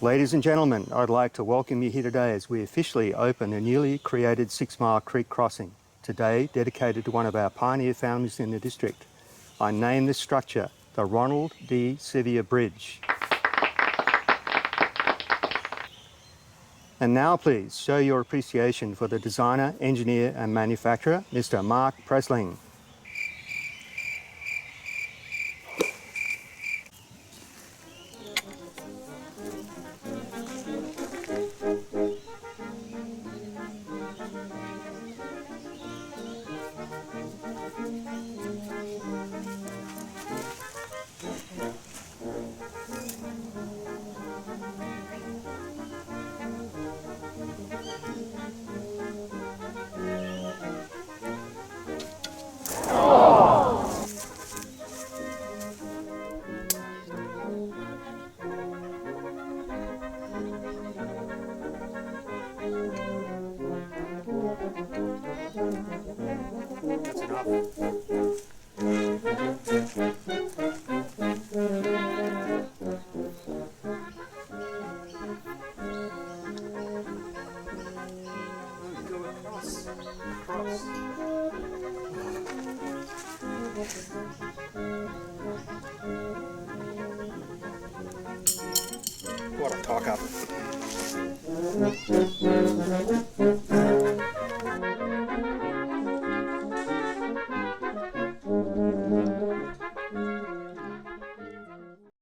Ladies and gentlemen, I'd like to welcome you here today as we officially open a newly created 6 Mile Creek crossing, today dedicated to one of our pioneer families in the district. I name this structure the Ronald D Sivyer Bridge. And now please show your appreciation for the designer, engineer and manufacturer, Mr. Mark Presling. That's enough. Go across. What a talk up.